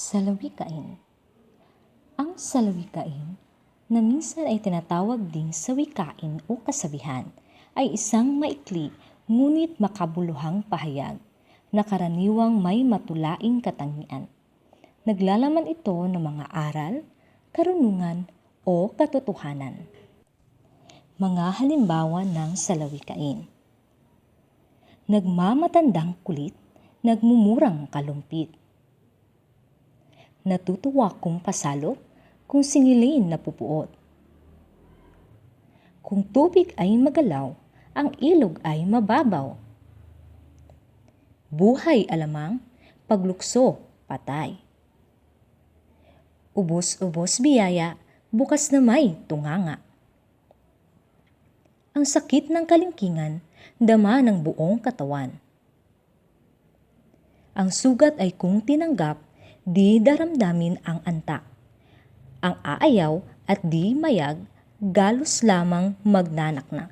Salawikain. Ang salawikain, na minsan ay tinatawag ding sawikain o kasabihan, ay isang maikli ngunit makabuluhang pahayag na karaniwang may matulaing katangian. Naglalaman ito ng mga aral, karunungan o katotohanan. Mga halimbawa ng salawikain. Nagmamatandang kulit, nagmumurang kalumpit. Natutuwa kong pasalo kung singilin na pupuot. Kung tubig ay magalaw, ang ilog ay mababaw. Buhay alamang, paglukso, patay. Ubos-ubos biyaya, bukas na may tunganga. Ang sakit ng kalingkingan, dama ng buong katawan. Ang sugat ay kung tinanggap, di daramdamin ang antak. Ang aayaw at di mayag, galos lamang magnanaknak.